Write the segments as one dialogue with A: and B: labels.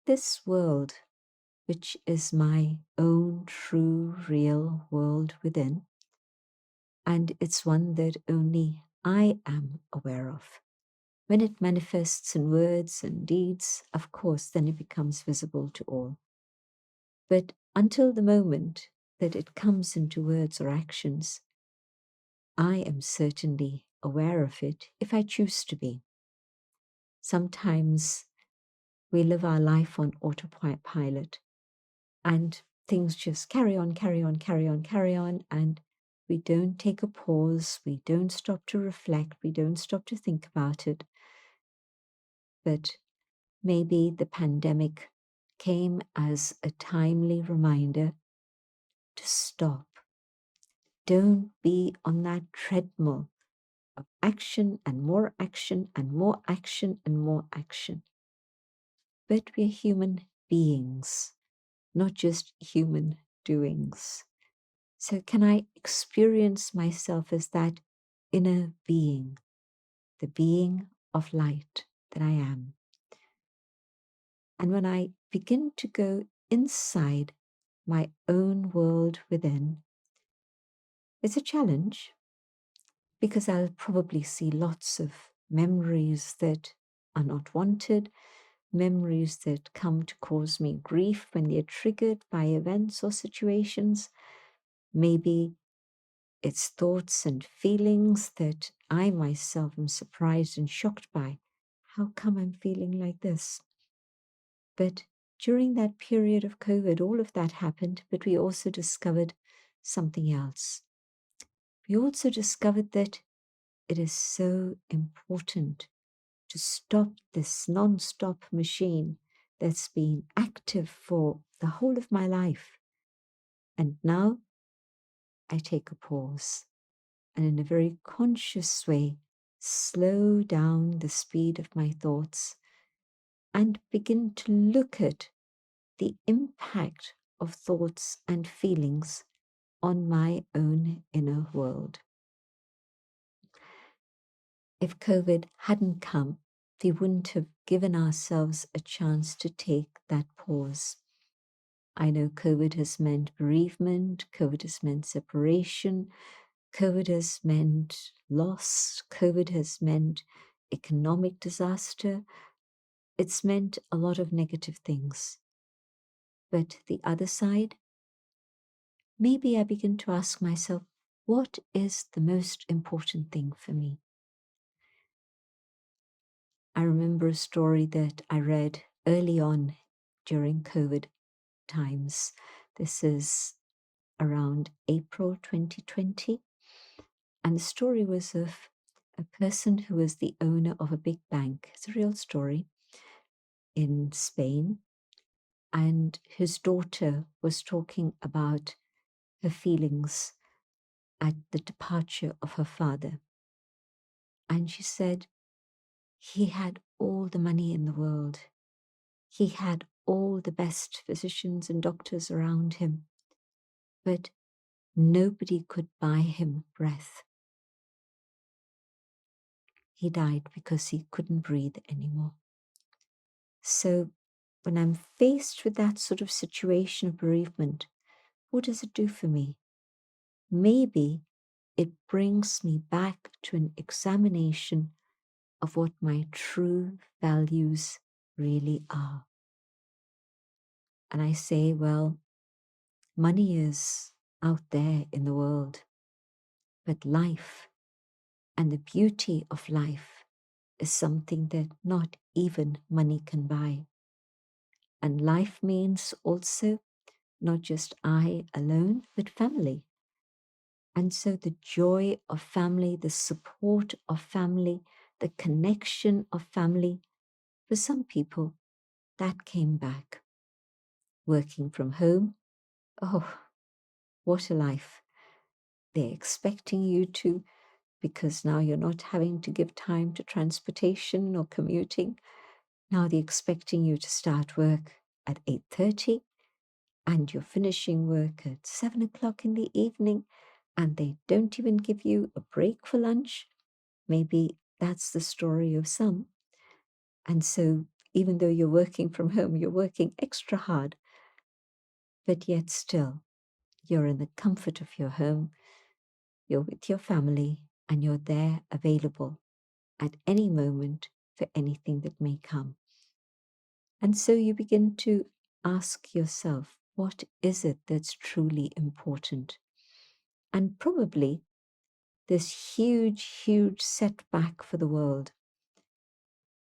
A: this world, which is my own true, real world within, and it's one that only I am aware of. When it manifests in words and deeds, of course, then it becomes visible to all. But until the moment that it comes into words or actions, I am certainly aware of it if I choose to be. Sometimes we live our life on autopilot and things just carry on, carry on, carry on, carry on, and we don't take a pause, we don't stop to reflect, we don't stop to think about it. But maybe the pandemic came as a timely reminder to stop. Don't be on that treadmill of action and more action and more action and more action. But we're human beings, not just human doings. So can I experience myself as that inner being, the being of light that I am? And when I begin to go inside my own world within, it's a challenge because I'll probably see lots of memories that are not wanted, memories that come to cause me grief when they're triggered by events or situations. Maybe it's thoughts and feelings that I myself am surprised and shocked by. How come I'm feeling like this? But during that period of COVID, all of that happened, but we also discovered something else. We also discovered that it is so important to stop this non-stop machine that's been active for the whole of my life. And now I take a pause and in a very conscious way, slow down the speed of my thoughts and begin to look at the impact of thoughts and feelings on my own inner world. If COVID hadn't come, we wouldn't have given ourselves a chance to take that pause. I know COVID has meant bereavement, COVID has meant separation, COVID has meant loss, COVID has meant economic disaster. It's meant a lot of negative things. But the other side, maybe I begin to ask myself, what is the most important thing for me? I remember a story that I read early on during COVID times. This is around April 2020. And the story was of a person who was the owner of a big bank. It's a real story in Spain. And his daughter was talking about her feelings at the departure of her father. And she said, he had all the money in the world. He had all the best physicians and doctors around him, but nobody could buy him breath. He died because he couldn't breathe anymore. So when I'm faced with that sort of situation of bereavement, what does it do for me? Maybe it brings me back to an examination of what my true values really are. And I say, well, money is out there in the world, but life and the beauty of life is something that not even money can buy. And life means also not just I alone, but family. And so the joy of family, the support of family, the connection of family, for some people, that came back. Working from home, oh, what a life. They're expecting you to, because now you're not having to give time to transportation or commuting. Now they're expecting you to start work at 8:30 and you're finishing work at 7 o'clock in the evening and they don't even give you a break for lunch. Maybe that's the story of some. And so even though you're working from home, you're working extra hard, but yet still, you're in the comfort of your home, you're with your family, and you're there available at any moment for anything that may come. And so you begin to ask yourself, what is it that's truly important? And probably this huge, huge setback for the world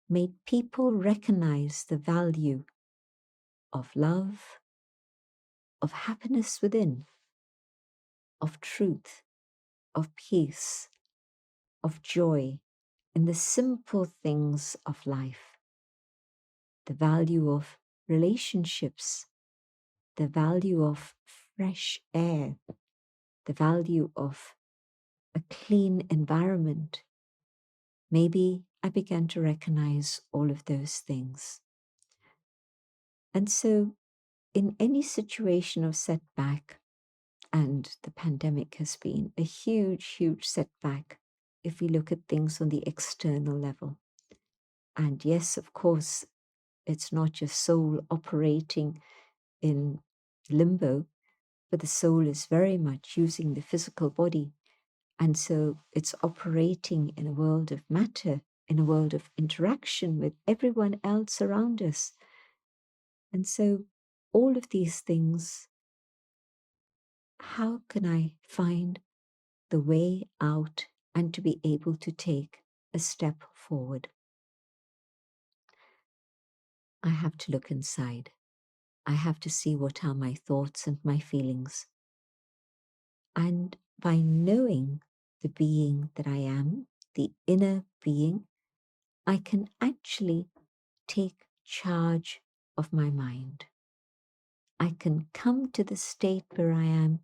A: made people recognize the value of love, of happiness within, of truth, of peace, of joy in the simple things of life, the value of relationships, the value of fresh air, the value of a clean environment. Maybe I began to recognize all of those things. And so, in any situation of setback, and the pandemic has been a huge, huge setback if we look at things on the external level. And yes, of course, it's not your soul operating in limbo, but the soul is very much using the physical body. And so it's operating in a world of matter, in a world of interaction with everyone else around us. And so all of these things, how can I find the way out and to be able to take a step forward? I have to look inside. I have to see what are my thoughts and my feelings. And by knowing the being that I am, the inner being, I can actually take charge of my mind. I can come to the state where I am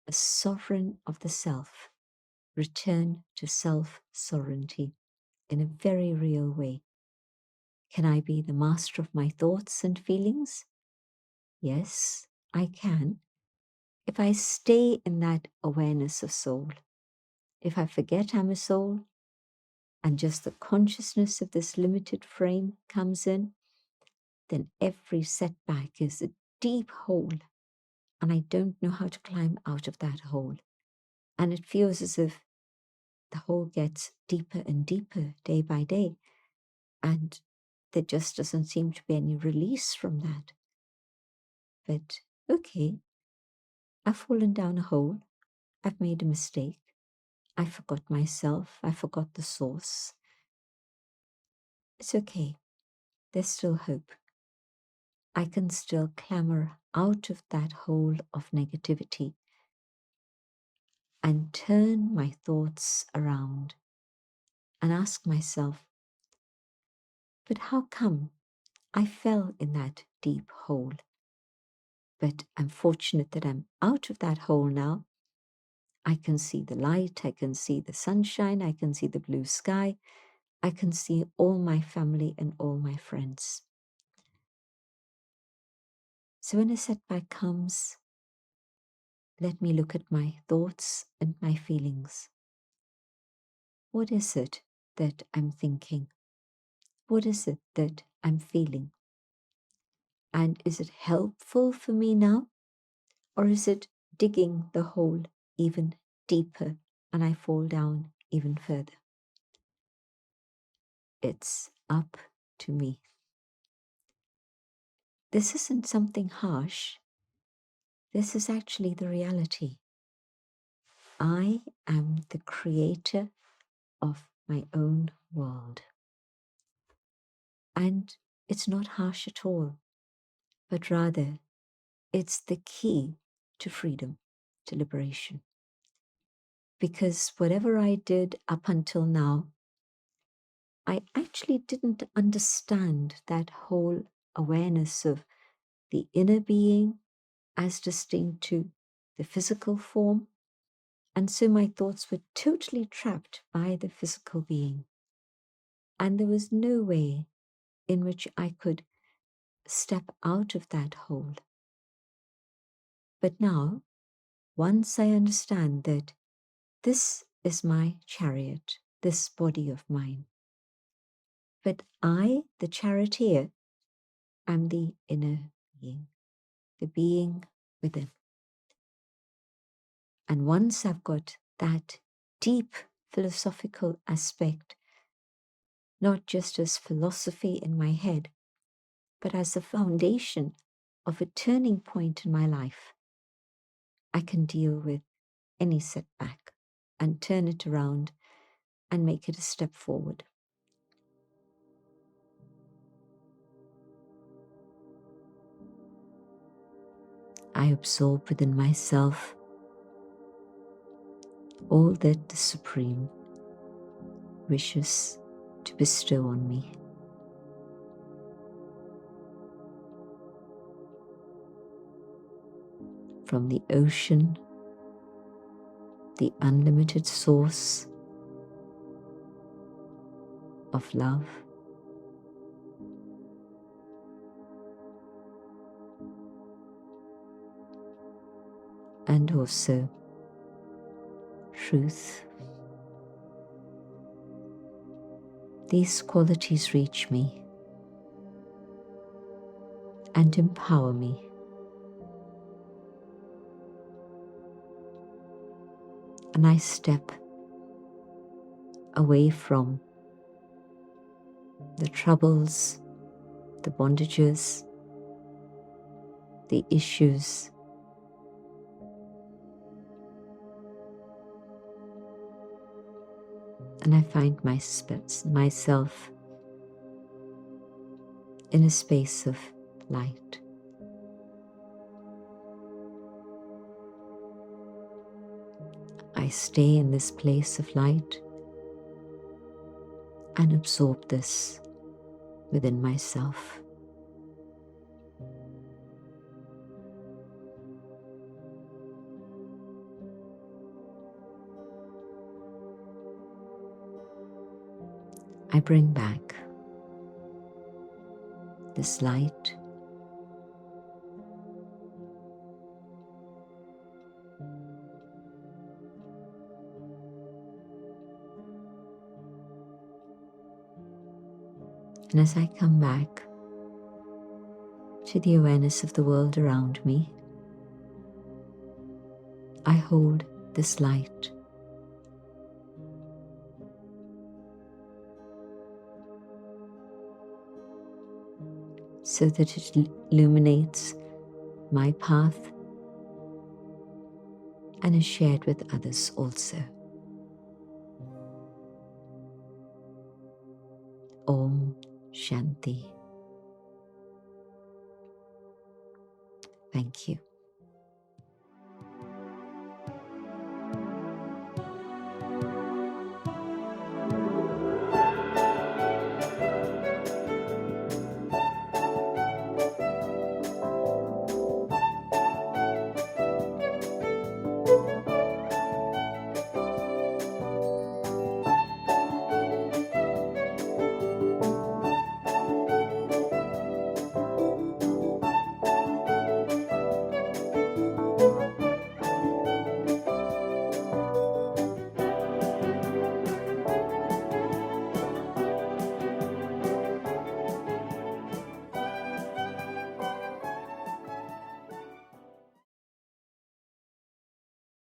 A: a sovereign of the self, return to self-sovereignty in a very real way. Can I be the master of my thoughts and feelings? Yes, I can. If I stay in that awareness of soul, if I forget I'm a soul and just the consciousness of this limited frame comes in, then every setback is a deep hole and I don't know how to climb out of that hole. And it feels as if the hole gets deeper and deeper day by day. And there just doesn't seem to be any release from that. But okay, I've fallen down a hole. I've made a mistake. I forgot myself. I forgot the source. It's okay. There's still hope. I can still clamber out of that hole of negativity and turn my thoughts around and ask myself, but how come I fell in that deep hole? But I'm fortunate that I'm out of that hole now. I can see the light, I can see the sunshine, I can see the blue sky, I can see all my family and all my friends. So when a setback comes, let me look at my thoughts and my feelings. What is it that I'm thinking? What is it that I'm feeling? And is it helpful for me now? Or is it digging the hole even deeper and I fall down even further? It's up to me. This isn't something harsh. This is actually the reality. I am the creator of my own world. And it's not harsh at all, but rather it's the key to freedom, to liberation. Because whatever I did up until now, I actually didn't understand that whole awareness of the inner being as distinct to the physical form. And so my thoughts were totally trapped by the physical being. And there was no way in which I could step out of that hole. But now, once I understand that this is my chariot, this body of mine, but I, the charioteer, I'm the inner being, the being within. And once I've got that deep philosophical aspect, not just as philosophy in my head, but as the foundation of a turning point in my life, I can deal with any setback and turn it around and make it a step forward. I absorb within myself all that the Supreme wishes to bestow on me. From the ocean, the unlimited source of love, and also truth. These qualities reach me and empower me. And I step away from the troubles, the bondages, the issues, and I find myself in a space of light. I stay in this place of light and absorb this within myself. I bring back this light, and as I come back to the awareness of the world around me, I hold this light so that it illuminates my path and is shared with others also. Om Shanti. Thank you.